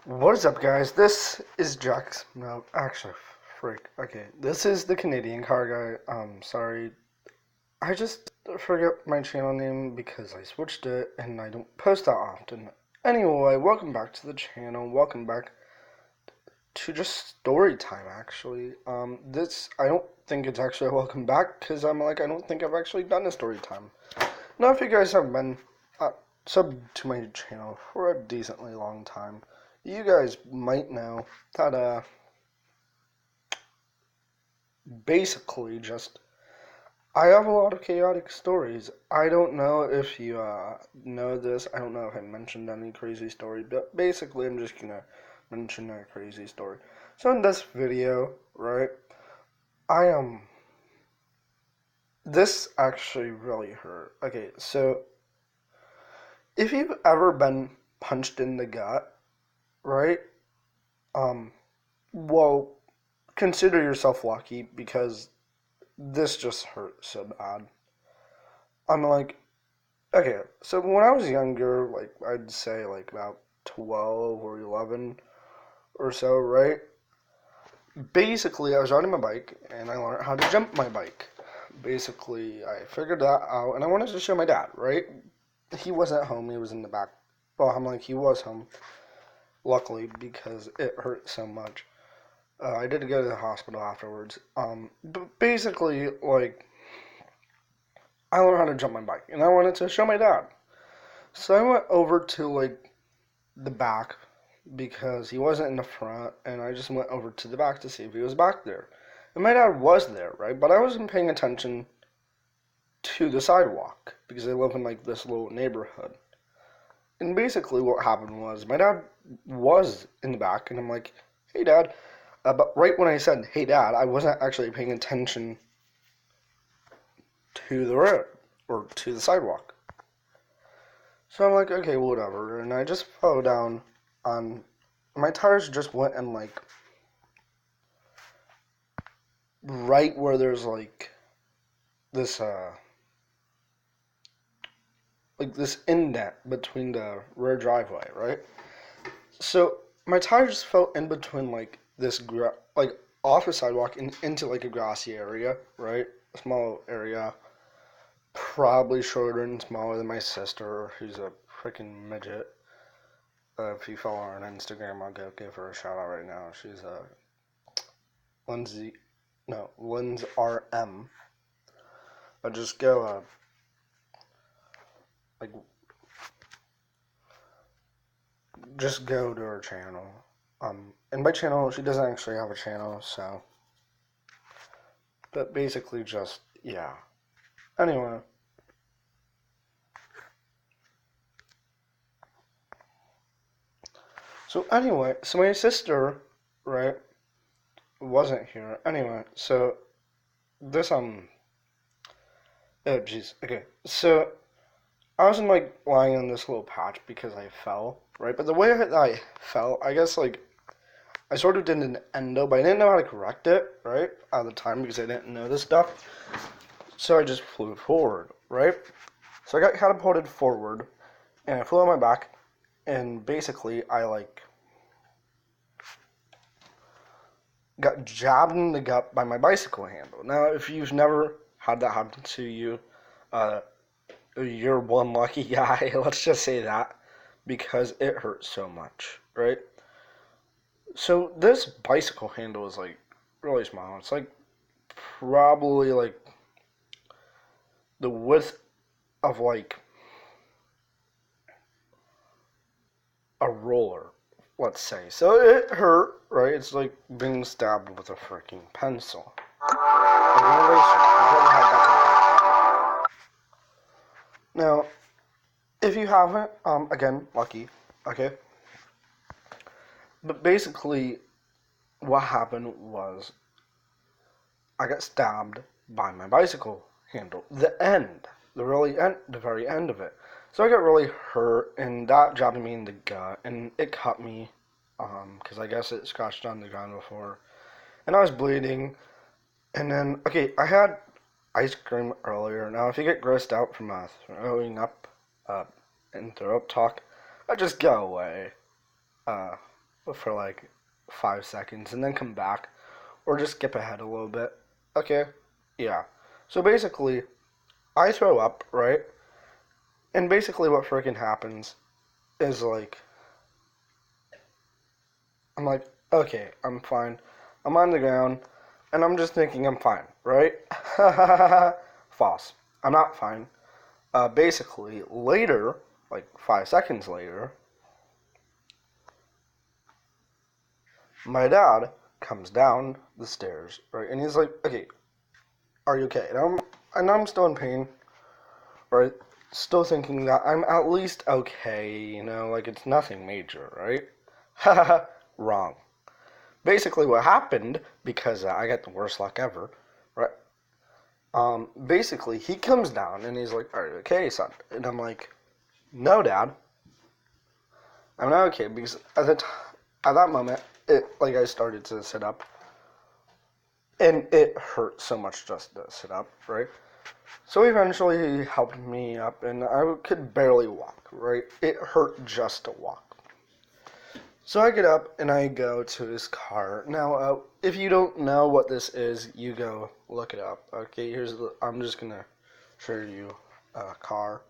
What is up, guys? This is Jax. No, actually, freak. Okay, this is the Canadian car guy. Sorry. I just forget my channel name because I switched it and I don't post that often. Anyway, welcome back to the channel. Welcome back to just story time, actually. I don't think it's actually a welcome back because I don't think I've actually done a story time. Now, if you guys have been subbed to my channel for a decently long time, you guys might know that basically just I have a lot of chaotic stories. I don't know if you know this. I don't know if I mentioned any crazy story, but basically I'm just gonna mention a crazy story. So in this video, right, I this actually really hurt. Okay, so if you've ever been punched in the gut, right, um, well, consider yourself lucky because this just hurt so bad. I'm like, okay, so when I was younger, like I'd say like about 12 or 11 or so, right? Basically, I was riding my bike and I learned how to jump my bike. Basically, I figured that out and I wanted to show my dad, right? He wasn't home, he was in the back. Well, I'm like, he was home, luckily, because it hurt so much. I did go to the hospital afterwards. But basically, like, I learned how to jump my bike and I wanted to show my dad. So I went over to like the back because he wasn't in the front, and I just went over to the back to see if he was back there. And my dad was there, right? But I wasn't paying attention to the sidewalk because I live in like this little neighborhood. And basically, what happened was my dad was in the back, and I'm like, "Hey, Dad." But right when I said, "Hey, Dad," I wasn't actually paying attention to the road or to the sidewalk. So I'm like, okay, whatever. And I just fell down on my tires just went and like right where there's this this indent between the rear driveway, right? So my tires fell in between like like off a sidewalk and into like a grassy area, right? A small area, probably shorter and smaller than my sister, who's a freaking midget. If you follow her on Instagram, I'll go give her a shout out right now. She's Lindsay, no, Linz RM. I'll just go like just go to her channel. And by channel, she doesn't actually have a channel, so. But basically, just yeah. Anyway, so my sister, right, wasn't here. Anyway, so this oh jeez, okay, so I was like lying on this little patch because I fell, right? But the way that I fell, I guess like I sort of did an endo, but I didn't know how to correct it, right, at the time because I didn't know this stuff. So I just flew forward, right? So I got catapulted forward, and I flew on my back, and basically I like got jabbed in the gut by my bicycle handle. Now, if you've never had that happen to you, uh, you're one lucky guy. Let's just say that because it hurts so much, right? So this bicycle handle is like really small. It's like probably like the width of like a roller, let's say. So it hurt, right? It's like being stabbed with a freaking pencil. Like an eraser. You've ever had that now, if you haven't, again, lucky, okay? But basically, what happened was I got stabbed by my bicycle handle. The very end of it. So I got really hurt, and that jabbed me in the gut, and it cut me, because I guess it scratched on the ground before. And I was bleeding, and then, okay, I had ice cream earlier. Now, if you get grossed out from throwing up and throw up talk, I just go away. for like 5 seconds and then come back, or just skip ahead a little bit. Okay, yeah. So basically, I throw up, right? And basically, what freaking happens is like, I'm like, okay, I'm fine. I'm on the ground, and I'm just thinking I'm fine, right? False. I'm not fine. Basically, later, like 5 seconds later, my dad comes down the stairs, right? And he's like, okay, are you okay? And I'm still in pain, right? Still thinking that I'm at least okay, like it's nothing major, right? Haha, wrong. Basically, what happened, because I got the worst luck ever, right? Basically, he comes down and he's like, "Are you okay, son?" And I'm like, "No, Dad, I'm not okay." Because at that moment, I started to sit up, and it hurt so much just to sit up, right? So eventually, he helped me up, and I could barely walk, right? It hurt just to walk. So I get up and I go to his car. Now, if you don't know what this is, you go look it up. Okay, I'm just gonna show you a car.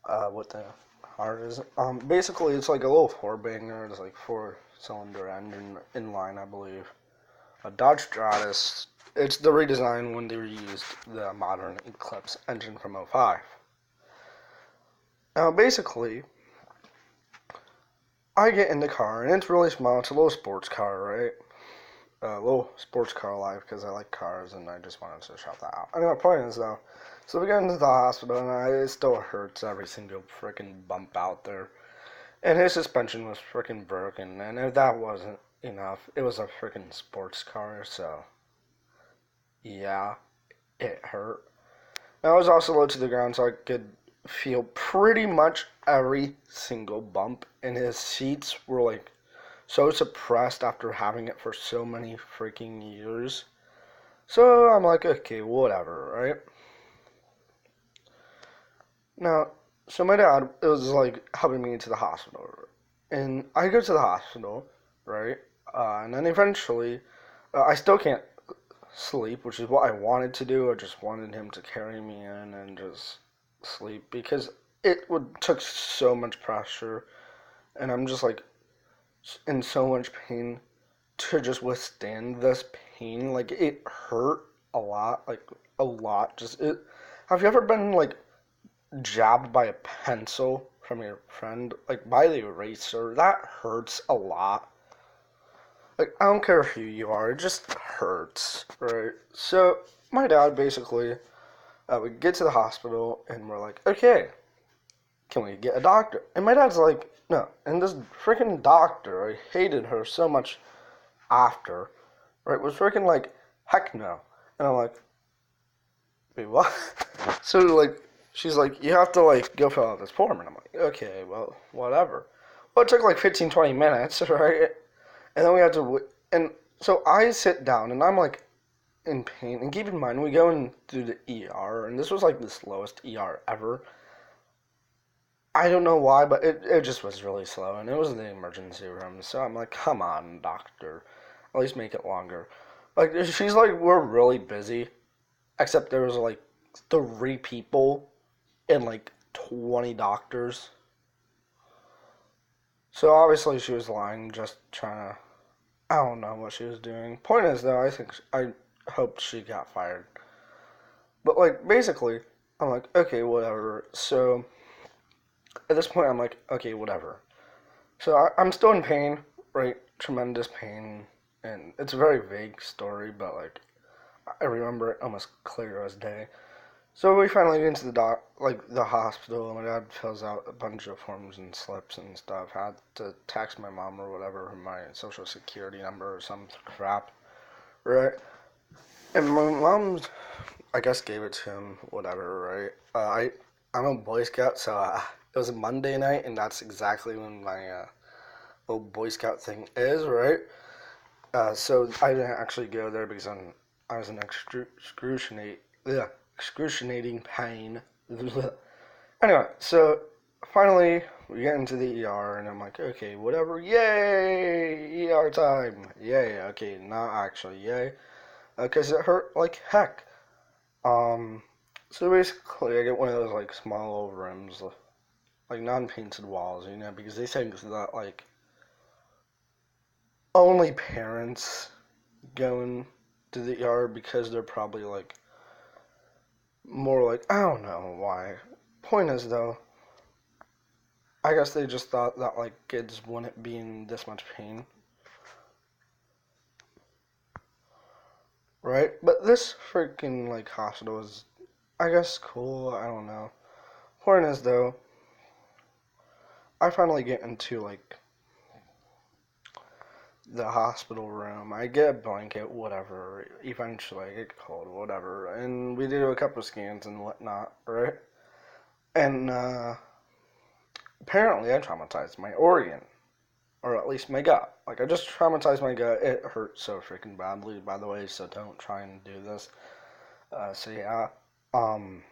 What the car is? Basically, it's like a little four banger. It's like 4-cylinder engine inline, I believe. A Dodge Stratus. It's the redesign when they reused the modern Eclipse engine from '05. Now, basically, I get in the car, and it's really small. It's a little sports car, right? A little sports car life, because I like cars, and I just wanted to shout that out. Anyway, my point is, though, so we get into the hospital, and it still hurts every single freaking bump out there. And his suspension was freaking broken, and if that wasn't enough, it was a freaking sports car, so yeah, it hurt. I was also low to the ground, so I could feel pretty much every single bump, and his seats were like so suppressed after having it for so many freaking years. So I'm like, okay, whatever, right? Now, so my dad was like helping me to the hospital, and I go to the hospital, right? And then eventually, I still can't sleep, which is what I wanted to do. I just wanted him to carry me in and just sleep because it would took so much pressure, and I'm just like in so much pain to just withstand this pain. Like it hurt a lot, like a lot. Just it. Have you ever been like jabbed by a pencil from your friend, like by the eraser? That hurts a lot. Like I don't care who you are, it just hurts, right? So my dad basically, we get to the hospital and we're like, okay, can we get a doctor? And my dad's like, no. And this freaking doctor, I hated her so much after, right, was freaking like, heck no. And I'm like, wait, what? So, like, she's like, you have to, like, go fill out this form. And I'm like, okay, well, whatever. Well, it took like 15, 20 minutes, right? And then we had to, and so I sit down and I'm like in pain. And keep in mind, we go into the ER, and this was like the slowest ER ever. I don't know why, but it just was really slow, and it was in the emergency room. So I'm like, come on, doctor, at least make it longer. Like she's like, we're really busy, except there was like 3 people and like 20 doctors. So obviously she was lying, just trying to. I don't know what she was doing. Point is though, I hoped she got fired. But like basically, I'm like, okay, whatever. So at this point, I'm like, okay, whatever. So I'm still in pain, right? Tremendous pain, and it's a very vague story, but like I remember it almost clear as day. So we finally get into the hospital. My dad fills out a bunch of forms and slips and stuff. Had to text my mom or whatever my social security number or some crap, right? And my mom, I guess, gave it to him, whatever, right? I'm a Boy Scout, so it was a Monday night, and that's exactly when my little Boy Scout thing is, right? So I didn't actually go there because I was in excruciating pain. Anyway, so finally we get into the ER, and I'm like, okay, whatever, yay, ER time, yay, okay, not actually, yay, because it hurt like heck. Um, so basically, I get one of those, like, small little rooms, like, non-painted walls, because they say that, like, only parents go into the ER because they're probably, like, more like, I don't know why. Point is, though, I guess they just thought that, like, kids wouldn't be in this much pain. Right? But this freaking, like, hospital is, I guess, cool. I don't know. Point is, though, I finally get into, like, the hospital room. I get a blanket, whatever. Eventually, I get cold, whatever. And we do a couple scans and whatnot, right? And, apparently I traumatized my organ. Or at least my gut. Like, I just traumatized my gut. It hurt so freaking badly, by the way, so don't try and do this. So yeah. Um,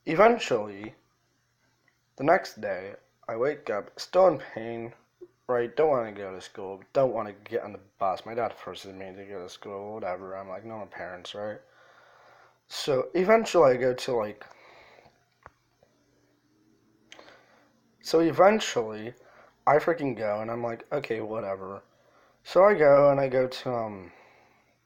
Eventually, the next day, I wake up, still in pain, right? Don't want to go to school. Don't want to get on the bus. My dad forces me to go to school, whatever. I'm like, no, my parents, right? So eventually I go to like, so eventually I freaking go and I'm like, okay, whatever. So I go and I go to,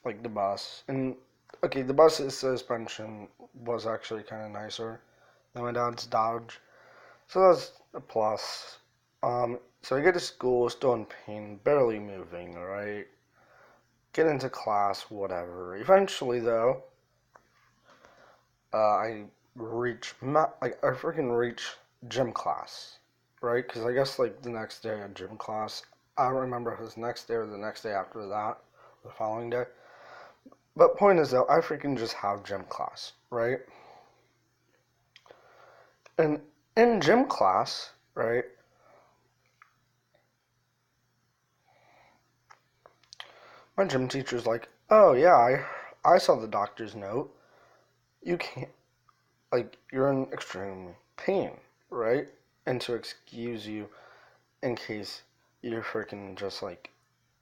like the bus. And, okay, the bus's suspension was actually kind of nicer than my dad's Dodge. So that's a plus. So I get to school, still in pain, barely moving, right? Get into class, whatever. Eventually, though, I I freaking reach gym class, right? Because I guess, like, the next day at gym class, I don't remember if it was the next day or the next day after that, the following day. But point is, though, I freaking just have gym class, right? And in gym class, right, my gym teacher's like, oh, yeah, I saw the doctor's note. You can't, like, you're in extreme pain, right? And to excuse you in case you're freaking just, like,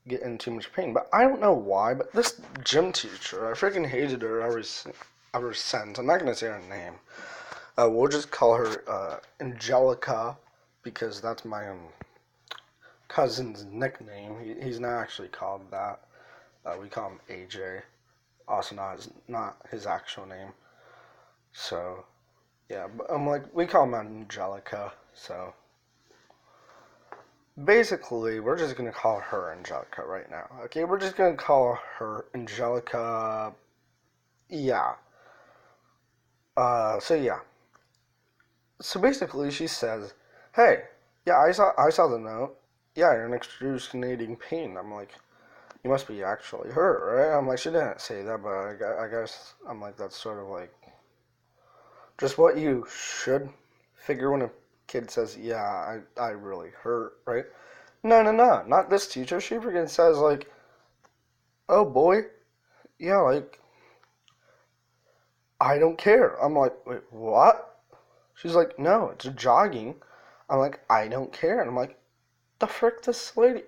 get in too much pain. But I don't know why, but this gym teacher, I freaking hated her ever since. I'm not going to say her name. We'll just call her Angelica because that's my cousin's nickname. He's not actually called that. We call him AJ. Also not his actual name. So, yeah, but I'm like, we call him Angelica. So, basically, we're just going to call her Angelica right now. Okay, we're just going to call her Angelica. Yeah. So yeah. So basically, she says, "Hey, yeah, I saw the note. Yeah, you're in excruciating pain." I'm like, "You must be actually hurt, right?" I'm like, she didn't say that, but I guess I'm like, that's sort of like just what you should figure when a kid says, "Yeah, I really hurt," right? No, no, no, not this teacher. She freaking says like, "Oh boy, yeah, like I don't care." I'm like, "Wait, what?" She's like, "No, it's jogging." I'm like, "I don't care." And I'm like, "The frick, this lady?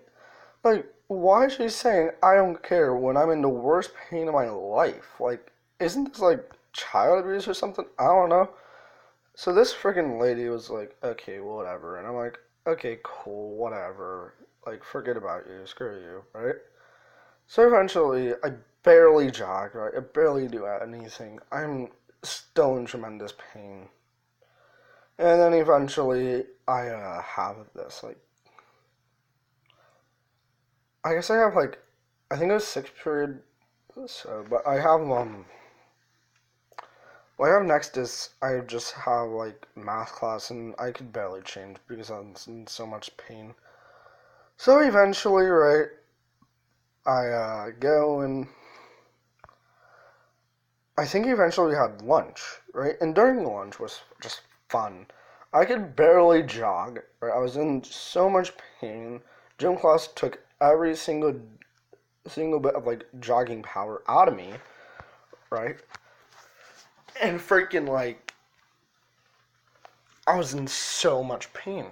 Like, why is she saying I don't care when I'm in the worst pain of my life? Like, isn't this like child abuse or something? I don't know." So this freaking lady was like, "Okay, whatever," and I'm like, "Okay, cool, whatever. Like, forget about you, screw you, right?" So eventually, I barely jog, right? I barely do anything. I'm still in tremendous pain. And then eventually, I have this, like, I guess I have, like, I think it was sixth period, so, but I have, what I have next is I just have, like, math class, and I could barely change because I'm in so much pain. So eventually, right, I, go and I think eventually we had lunch, right? And during lunch was just fun. I could barely jog, right? I was in so much pain. Gym class took every single bit of like jogging power out of me, right? And freaking like I was in so much pain.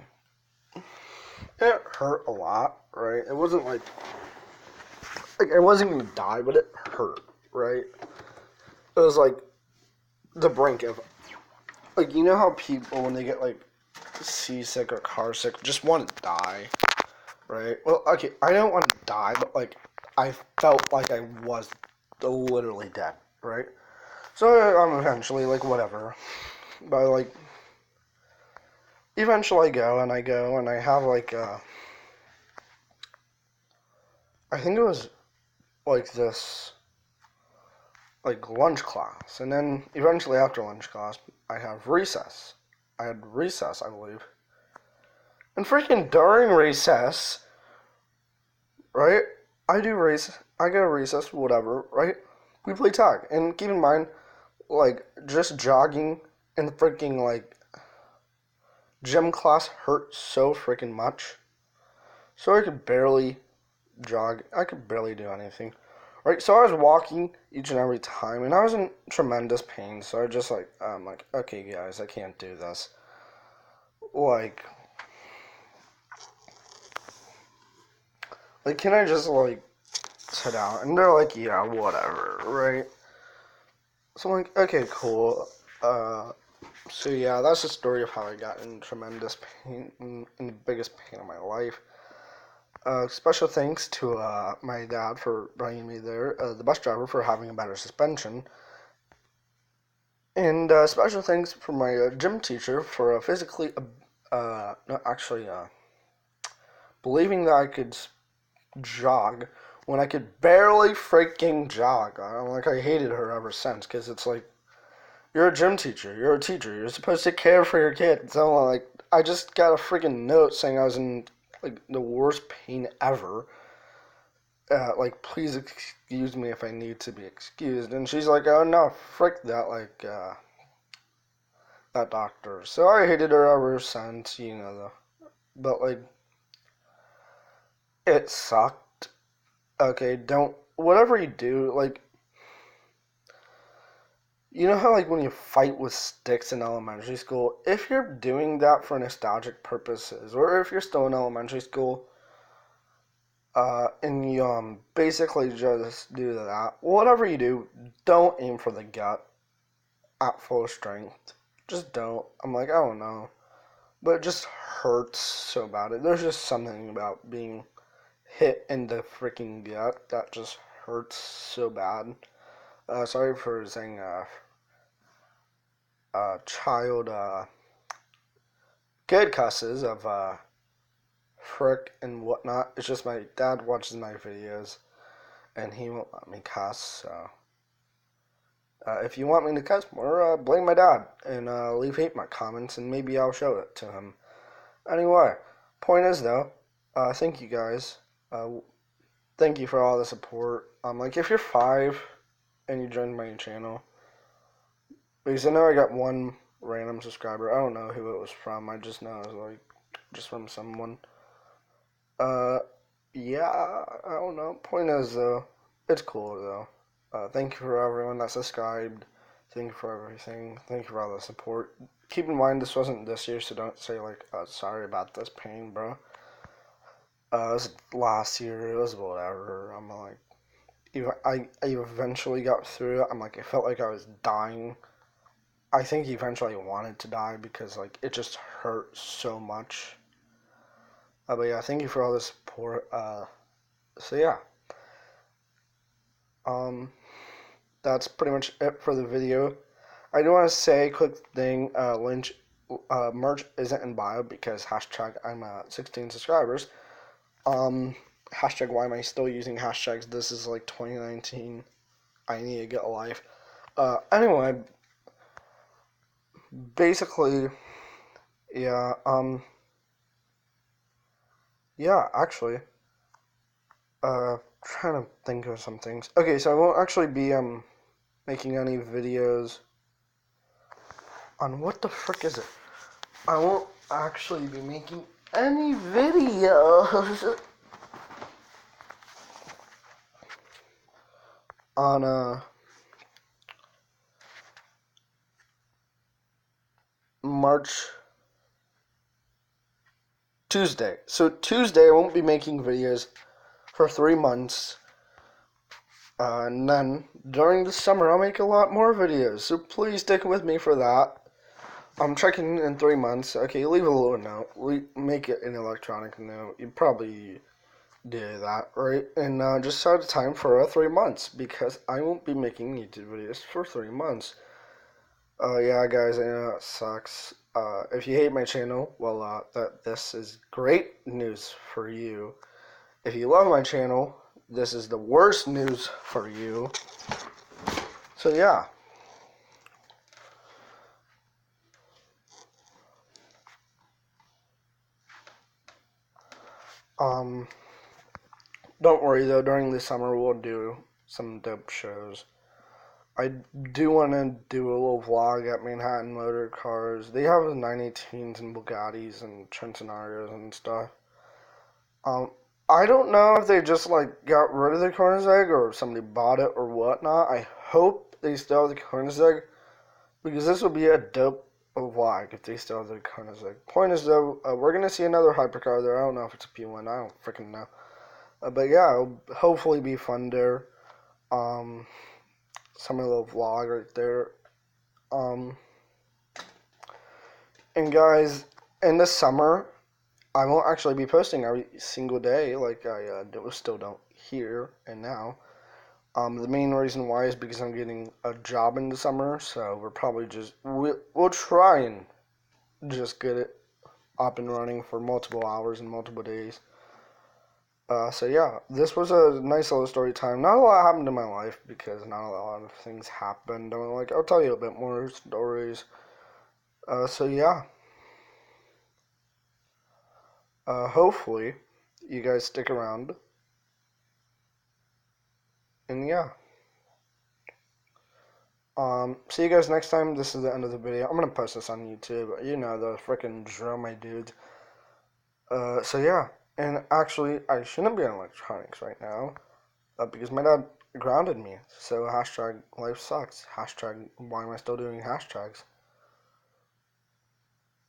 It hurt a lot, right? It wasn't like I wasn't gonna die, but it hurt, right? It was like the brink of, like, you know how people when they get like seasick or car sick just want to die, right? Well, okay, I don't want to die, but like I felt like I was literally dead, right? So I'm eventually like whatever, but like eventually I go and I have like I think it was like this like lunch class, and then eventually after lunch class I have recess. I had recess, I believe, and freaking during recess, right? I go to recess, whatever, right? We play tag, and keep in mind, like just jogging in the freaking like gym class hurt so freaking much, so I could barely jog. I could barely do anything. Right, so I was walking each and every time, and I was in tremendous pain. So I just like, I'm like, okay, guys, I can't do this. Like, can I just like sit down? And they're like, yeah, whatever, right? So I'm like, okay, cool. So yeah, that's the story of how I got in tremendous pain, in the biggest pain of my life. Special thanks to my dad for bringing me there, the bus driver for having a better suspension, and special thanks for my gym teacher for physically, no, actually, believing that I could jog when I could barely freaking jog. I hated her ever since, because it's like, you're a gym teacher, you're a teacher, you're supposed to care for your kids. So like, I just got a freaking note saying I was in like the worst pain ever. Like, please excuse me if I need to be excused. And she's like, oh no, frick that, like, that doctor. So I hated her ever since, you know, but like, it sucked. Okay, don't, whatever you do, like, you know how like when you fight with sticks in elementary school, if you're doing that for nostalgic purposes, or if you're still in elementary school, and you basically just do that, whatever you do, don't aim for the gut at full strength. Just don't. I'm like, I don't know. But it just hurts so bad. There's just something about being hit in the freaking gut that just hurts so bad. Sorry for saying child good cusses of frick and whatnot. It's just my dad watches my videos and he won't let me cuss. So if you want me to cuss more, blame my dad and leave hate in my comments, and maybe I'll show it to him. Anyway, point is though, thank you guys. Thank you for all the support. Like if you're 5 and you joined my channel, because I know I got one random subscriber. I don't know who it was from. I just know it was like just from someone. Uh, yeah, I don't know. Point is though, it's cool though. Thank you for everyone that subscribed. Thank you for everything. Thank you for all the support. Keep in mind this wasn't this year, so don't say like, sorry about this pain, bro. It was last year. It was whatever. I'm like, I eventually got through it. I'm like, I felt like I was dying. I think eventually I wanted to die because like it just hurt so much. But yeah, thank you for all the support. So yeah, that's pretty much it for the video. I do want to say a quick thing. Lynch merch isn't in bio because hashtag I'm 16 subscribers. Hashtag why am I still using hashtags? This is like 2019. I need to get a life. Anyway, basically, yeah, yeah, actually, trying to think of some things. Okay, so I won't actually be, making any videos on, what the frick is it? I won't actually be making any videos on, March Tuesday. So Tuesday I won't be making videos for 3 months. And then during the summer I'll make a lot more videos. So please stick with me for that. I'm checking in 3 months. Okay, leave a little note. Make it an electronic note. You probably do that, right? And just set a time for 3 months because I won't be making YouTube videos for 3 months. Yeah, guys, I know it sucks. If you hate my channel, well, this is great news for you. If you love my channel, this is the worst news for you. So yeah. Don't worry though, during the summer we'll do some dope shows. I do want to do a little vlog at Manhattan Motor Cars. They have 918s and Bugattis and Centenarios and stuff. I don't know if they just like got rid of the Koenigsegg or if somebody bought it or whatnot. I hope they still have the Koenigsegg because this would be a dope vlog if they still have the Koenigsegg. Point is though, we're gonna see another hypercar there. I don't know if it's a P1. I don't freaking know. But yeah, it'll hopefully be fun there. Some of the vlog right there. And guys, in the summer, I won't actually be posting every single day like I still don't here and now. The main reason why is because I'm getting a job in the summer, so we're probably we'll try and just get it up and running for multiple hours and multiple days. So yeah, this was a nice little story time. Not a lot happened in my life because not a lot of things happened. I'll tell you a bit more stories. So yeah. Hopefully, you guys stick around. And yeah. See you guys next time. This is the end of the video. I'm gonna post this on YouTube. You know, the freaking drill, my dudes. So yeah. And actually, I shouldn't be on electronics right now. Because my dad grounded me. So hashtag life sucks. Hashtag why am I still doing hashtags?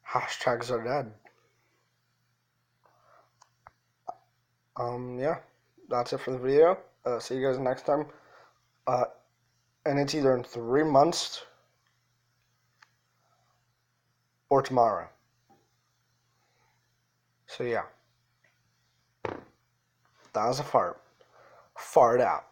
Hashtags are dead. Yeah. That's it for the video. See you guys next time. And it's either in 3 months or tomorrow. So yeah. That was a fart. Fart out.